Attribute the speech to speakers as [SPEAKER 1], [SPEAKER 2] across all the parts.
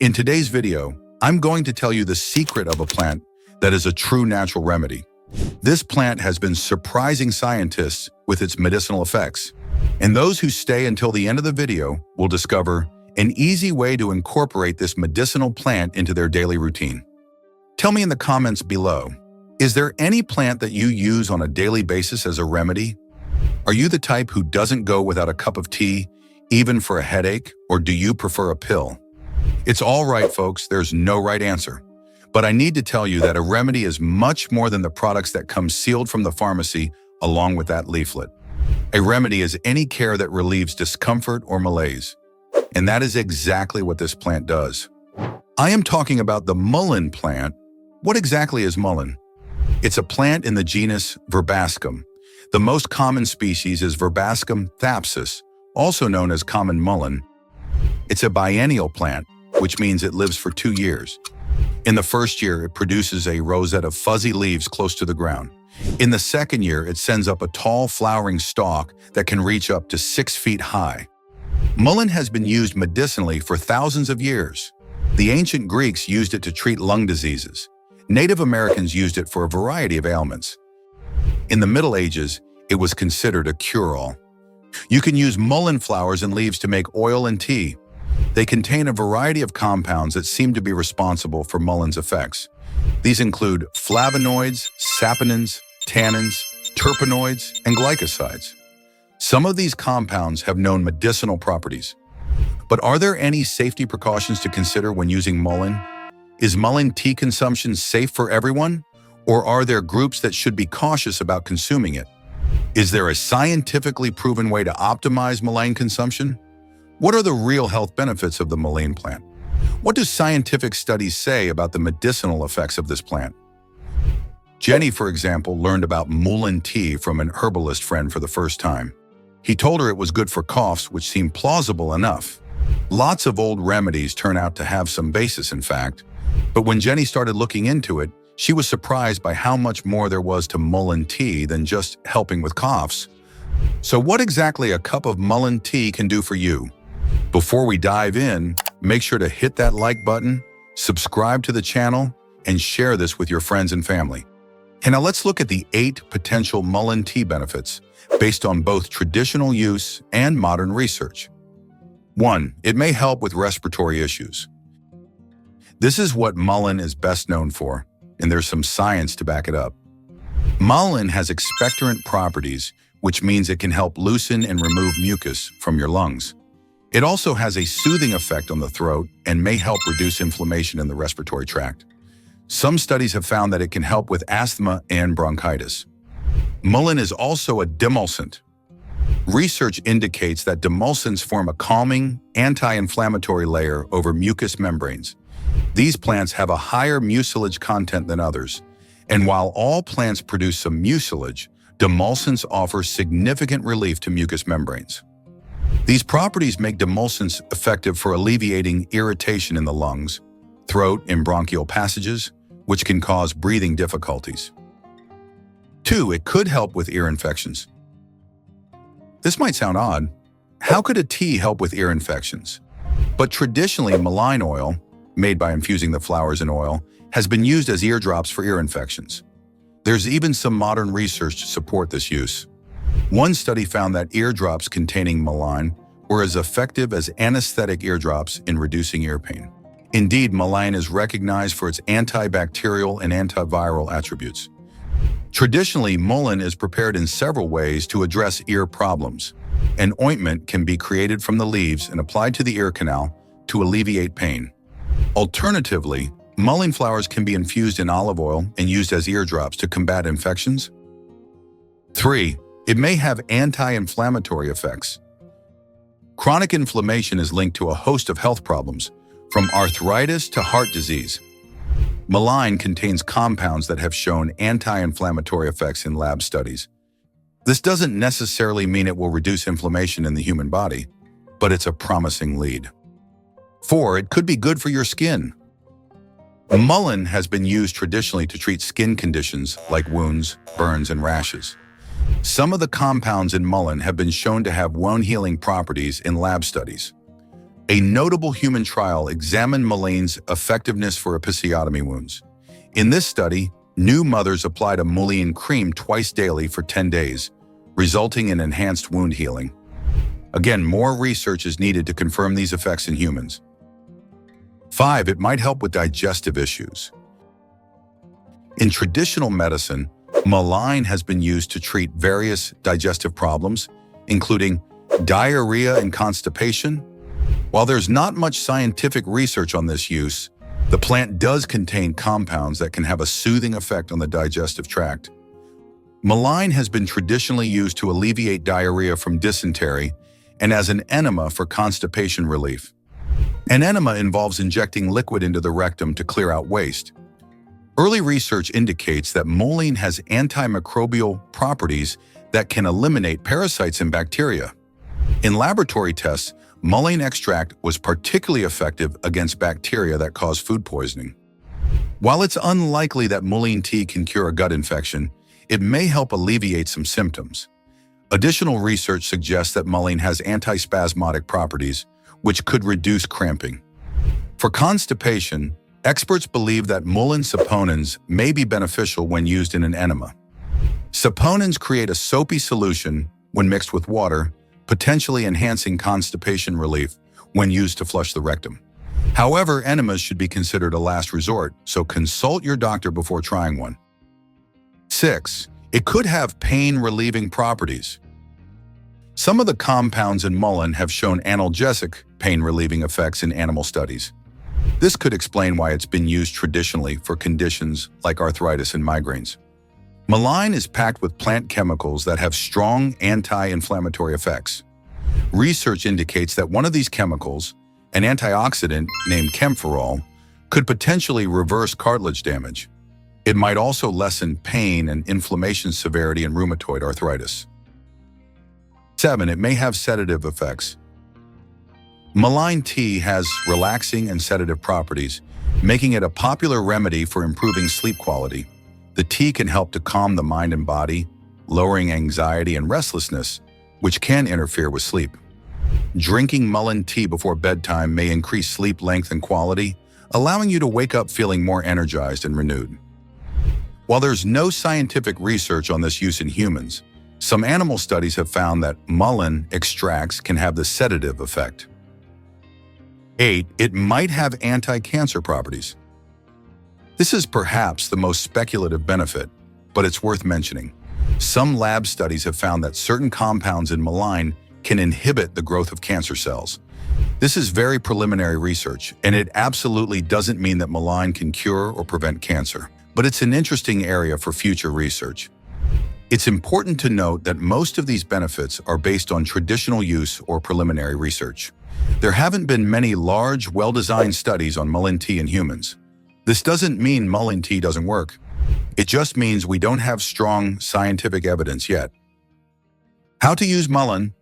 [SPEAKER 1] In today's video, I'm going to tell you the secret of a plant that is a true natural remedy. This plant has been surprising scientists with its medicinal effects, and those who stay until the end of the video will discover an easy way to incorporate this medicinal plant into their daily routine. Tell me in the comments below, is there any plant that you use on a daily basis as a remedy? Are you the type who doesn't go without a cup of tea, even for a headache, or do you prefer a pill? It's all right, folks, there's no right answer. But I need to tell you that a remedy is much more than the products that come sealed from the pharmacy along with that leaflet. A remedy is any care that relieves discomfort or malaise. And that is exactly what this plant does. I am talking about the mullein plant. What exactly is mullein? It's a plant in the genus Verbascum. The most common species is Verbascum thapsus, also known as common mullein. It's a biennial plant, which means it lives for 2 years. In the first year, it produces a rosette of fuzzy leaves close to the ground. In the second year, it sends up a tall flowering stalk that can reach up to 6 feet high. Mullein has been used medicinally for thousands of years. The ancient Greeks used it to treat lung diseases. Native Americans used it for a variety of ailments. In the Middle Ages, it was considered a cure-all. You can use mullein flowers and leaves to make oil and tea. They contain a variety of compounds that seem to be responsible for mullein's effects. These include flavonoids, saponins, tannins, terpenoids, and glycosides. Some of these compounds have known medicinal properties. But are there any safety precautions to consider when using mullein? Is mullein tea consumption safe for everyone? Or are there groups that should be cautious about consuming it? Is there a scientifically proven way to optimize mullein consumption? What are the real health benefits of the mullein plant? What do scientific studies say about the medicinal effects of this plant? Jenny, for example, learned about mullein tea from an herbalist friend for the first time. He told her it was good for coughs, which seemed plausible enough. Lots of old remedies turn out to have some basis, in fact. But when Jenny started looking into it, she was surprised by how much more there was to mullein tea than just helping with coughs. So what exactly a cup of mullein tea can do for you? Before we dive in, make sure to hit that like button, subscribe to the channel, and share this with your friends and family. And now let's look at the 8 potential mullein tea benefits based on both traditional use and modern research. 1. It may help with respiratory issues. This is what mullein is best known for, and there's some science to back it up. Mullein has expectorant properties, which means it can help loosen and remove mucus from your lungs. It also has a soothing effect on the throat and may help reduce inflammation in the respiratory tract. Some studies have found that it can help with asthma and bronchitis. Mullein is also a demulcent. Research indicates that demulcents form a calming, anti-inflammatory layer over mucous membranes. These plants have a higher mucilage content than others, and while all plants produce some mucilage, demulcents offer significant relief to mucous membranes. These properties make demulcents effective for alleviating irritation in the lungs, throat, and bronchial passages, which can cause breathing difficulties. 2. It could help with ear infections. This might sound odd. How could a tea help with ear infections? But traditionally, mullein oil, made by infusing the flowers in oil, has been used as eardrops for ear infections. There's even some modern research to support this use. One study found that eardrops containing mullein were as effective as anesthetic eardrops in reducing ear pain. Indeed, mullein is recognized for its antibacterial and antiviral attributes. Traditionally, mullein is prepared in several ways to address ear problems. An ointment can be created from the leaves and applied to the ear canal to alleviate pain. Alternatively, mullein flowers can be infused in olive oil and used as eardrops to combat infections. 3. It may have anti-inflammatory effects. Chronic inflammation is linked to a host of health problems, from arthritis to heart disease. Mullein contains compounds that have shown anti-inflammatory effects in lab studies. This doesn't necessarily mean it will reduce inflammation in the human body, but it's a promising lead. 4. It could be good for your skin. Mullein has been used traditionally to treat skin conditions like wounds, burns, and rashes. Some of the compounds in mullein have been shown to have wound-healing properties in lab studies. A notable human trial examined Mullein's effectiveness for episiotomy wounds. In this study, new mothers applied a mullein cream twice daily for 10 days, resulting in enhanced wound healing. Again, more research is needed to confirm these effects in humans. 5. It might help with digestive issues. In traditional medicine, mullein has been used to treat various digestive problems, including diarrhea and constipation. While there's not much scientific research on this use, the plant does contain compounds that can have a soothing effect on the digestive tract. Mullein has been traditionally used to alleviate diarrhea from dysentery and as an enema for constipation relief. An enema involves injecting liquid into the rectum to clear out waste. Early research indicates that mullein has antimicrobial properties that can eliminate parasites and bacteria. In laboratory tests, mullein extract was particularly effective against bacteria that cause food poisoning. While it's unlikely that mullein tea can cure a gut infection, it may help alleviate some symptoms. Additional research suggests that mullein has antispasmodic properties, which could reduce cramping. For constipation, experts believe that mullein saponins may be beneficial when used in an enema. Saponins create a soapy solution when mixed with water, potentially enhancing constipation relief when used to flush the rectum. However, enemas should be considered a last resort, so consult your doctor before trying one. 6. It could have pain-relieving properties. Some of the compounds in mullein have shown analgesic pain-relieving effects in animal studies. This could explain why it's been used traditionally for conditions like arthritis and migraines. Mullein is packed with plant chemicals that have strong anti-inflammatory effects. Research indicates that one of these chemicals, an antioxidant named camphorol, could potentially reverse cartilage damage. It might also lessen pain and inflammation severity in rheumatoid arthritis. 7. It may have sedative effects. Mullein tea has relaxing and sedative properties, making it a popular remedy for improving sleep quality. The tea can help to calm the mind and body, lowering anxiety and restlessness, which can interfere with sleep. Drinking mullein tea before bedtime may increase sleep length and quality, allowing you to wake up feeling more energized and renewed. While there's no scientific research on this use in humans, some animal studies have found that mullein extracts can have the sedative effect. 8. It might have anti-cancer properties. This is perhaps the most speculative benefit, but it's worth mentioning. Some lab studies have found that certain compounds in mullein can inhibit the growth of cancer cells. This is very preliminary research, and it absolutely doesn't mean that mullein can cure or prevent cancer, but it's an interesting area for future research. It's important to note that most of these benefits are based on traditional use or preliminary research. There haven't been many large, well-designed studies on mullein tea in humans. This doesn't mean mullein tea doesn't work. It just means we don't have strong scientific evidence yet. How to use mullein?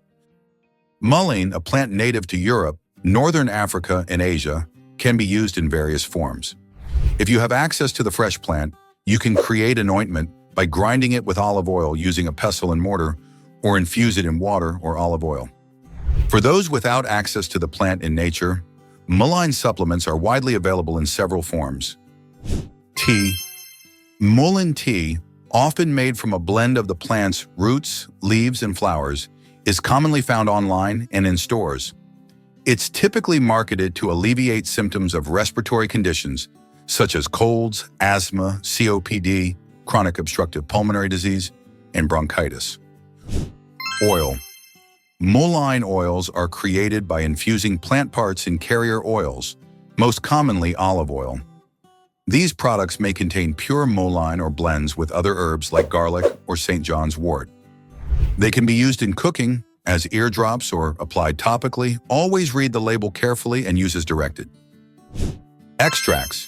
[SPEAKER 1] Mullein, a plant native to Europe, Northern Africa, and Asia, can be used in various forms. If you have access to the fresh plant, you can create an ointment by grinding it with olive oil using a pestle and mortar, or infuse it in water or olive oil. For those without access to the plant in nature, mullein supplements are widely available in several forms. Tea. Mullein tea, often made from a blend of the plant's roots, leaves, and flowers, is commonly found online and in stores. It's typically marketed to alleviate symptoms of respiratory conditions such as colds, asthma, COPD, chronic obstructive pulmonary disease, and bronchitis. Oil. Mullein oils are created by infusing plant parts in carrier oils, most commonly olive oil. These products may contain pure mullein or blends with other herbs like garlic or St. John's wort. They can be used in cooking, as eardrops, or applied topically. Always read the label carefully and use as directed. Extracts.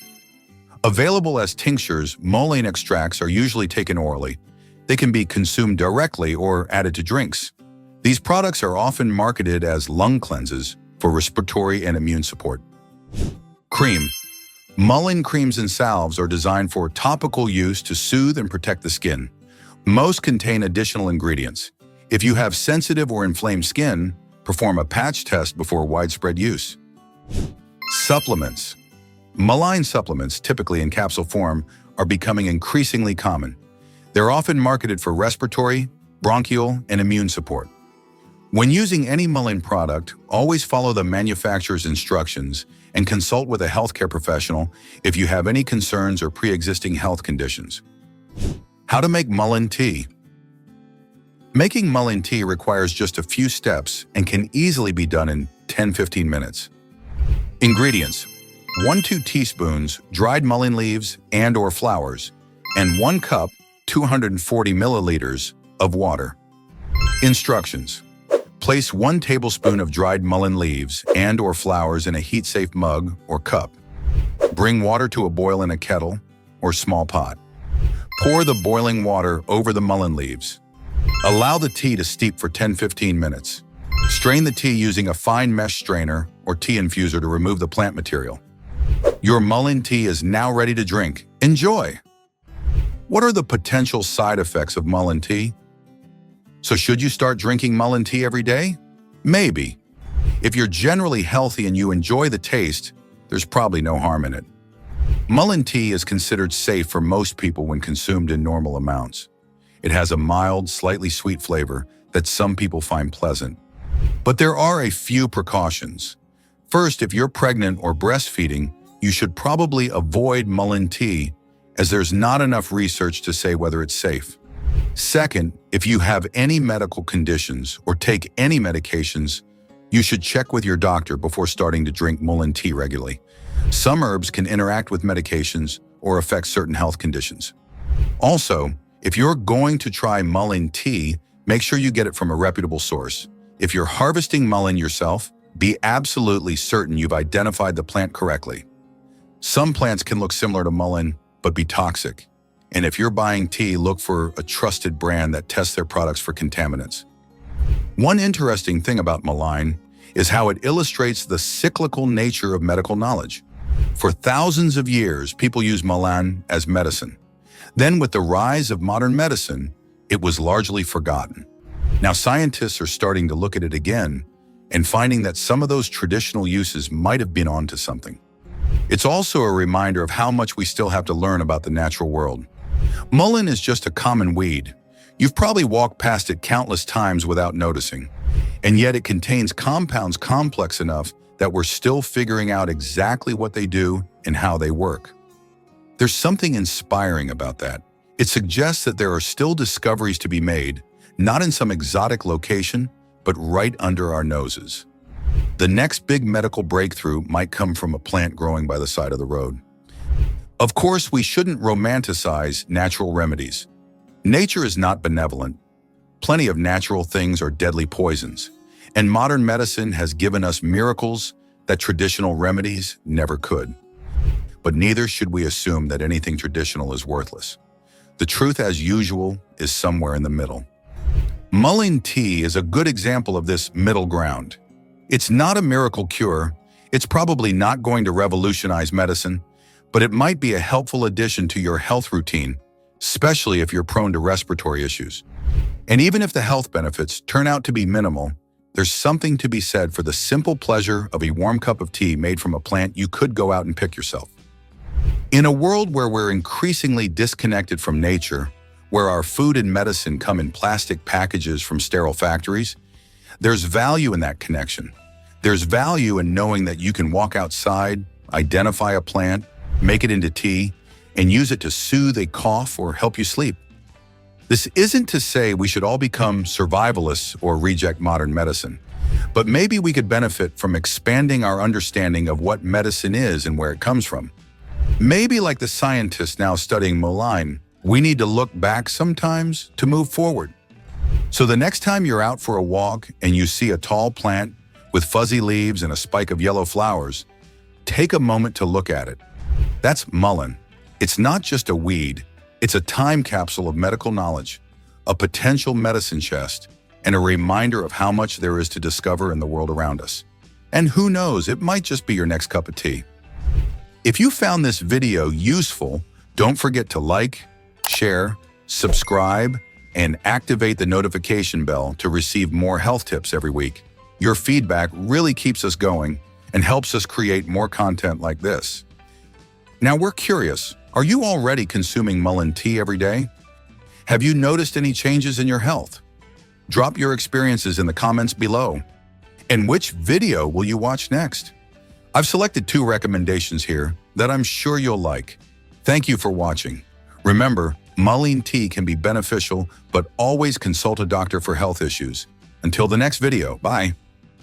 [SPEAKER 1] Available as tinctures, mullein extracts are usually taken orally. They can be consumed directly or added to drinks. These products are often marketed as lung cleanses for respiratory and immune support. Cream. Mullein creams and salves are designed for topical use to soothe and protect the skin. Most contain additional ingredients. If you have sensitive or inflamed skin, perform a patch test before widespread use. Supplements. Mullein supplements, typically in capsule form, are becoming increasingly common. They're often marketed for respiratory, bronchial, and immune support. When using any mullein product, always follow the manufacturer's instructions and consult with a healthcare professional if you have any concerns or pre-existing health conditions. How to make mullein tea. Making mullein tea requires just a few steps and can easily be done in 10-15 minutes. Ingredients: 1-2 teaspoons dried mullein leaves and/or flowers, and 1 cup, 240 milliliters, of water. Instructions: place 1 tablespoon of dried mullein leaves and/or flowers in a heat-safe mug or cup. Bring water to a boil in a kettle or small pot. Pour the boiling water over the mullein leaves. Allow the tea to steep for 10-15 minutes. Strain the tea using a fine mesh strainer or tea infuser to remove the plant material. Your mullein tea is now ready to drink. Enjoy! What are the potential side effects of mullein tea? So should you start drinking mullein tea every day? Maybe. If you're generally healthy and you enjoy the taste, there's probably no harm in it. Mullein tea is considered safe for most people when consumed in normal amounts. It has a mild, slightly sweet flavor that some people find pleasant. But there are a few precautions. First, if you're pregnant or breastfeeding, you should probably avoid mullein tea, as there's not enough research to say whether it's safe. Second, if you have any medical conditions or take any medications, you should check with your doctor before starting to drink mullein tea regularly. Some herbs can interact with medications or affect certain health conditions. Also, if you're going to try mullein tea, make sure you get it from a reputable source. If you're harvesting mullein yourself, be absolutely certain you've identified the plant correctly. Some plants can look similar to mullein, but be toxic. And if you're buying tea, look for a trusted brand that tests their products for contaminants. One interesting thing about mullein is how it illustrates the cyclical nature of medical knowledge. For thousands of years, people used mullein as medicine. Then, with the rise of modern medicine, it was largely forgotten. Now, scientists are starting to look at it again and finding that some of those traditional uses might have been onto something. It's also a reminder of how much we still have to learn about the natural world. Mullein is just a common weed. You've probably walked past it countless times without noticing, and yet it contains compounds complex enough that we're still figuring out exactly what they do and how they work. There's something inspiring about that. It suggests that there are still discoveries to be made, not in some exotic location, but right under our noses. The next big medical breakthrough might come from a plant growing by the side of the road. Of course, we shouldn't romanticize natural remedies. Nature is not benevolent. Plenty of natural things are deadly poisons, and modern medicine has given us miracles that traditional remedies never could. But neither should we assume that anything traditional is worthless. The truth, as usual, is somewhere in the middle. Mullein tea is a good example of this middle ground. It's not a miracle cure, it's probably not going to revolutionize medicine, but it might be a helpful addition to your health routine, especially if you're prone to respiratory issues. And even if the health benefits turn out to be minimal, there's something to be said for the simple pleasure of a warm cup of tea made from a plant you could go out and pick yourself. In a world where we're increasingly disconnected from nature, where our food and medicine come in plastic packages from sterile factories, there's value in that connection. There's value in knowing that you can walk outside, identify a plant, make it into tea, and use it to soothe a cough or help you sleep. This isn't to say we should all become survivalists or reject modern medicine, but maybe we could benefit from expanding our understanding of what medicine is and where it comes from. Maybe like the scientists now studying mullein, we need to look back sometimes to move forward. So the next time you're out for a walk and you see a tall plant with fuzzy leaves and a spike of yellow flowers, take a moment to look at it. That's mullein. It's not just a weed, it's a time capsule of medical knowledge, a potential medicine chest, and a reminder of how much there is to discover in the world around us. And who knows, it might just be your next cup of tea. If you found this video useful, don't forget to like, share, subscribe, and activate the notification bell to receive more health tips every week. Your feedback really keeps us going, and helps us create more content like this. Now we're curious, are you already consuming mullein tea every day? Have you noticed any changes in your health? Drop your experiences in the comments below. And which video will you watch next? I've selected 2 recommendations here that I'm sure you'll like. Thank you for watching. Remember, mullein tea can be beneficial, but always consult a doctor for health issues. Until the next video, bye.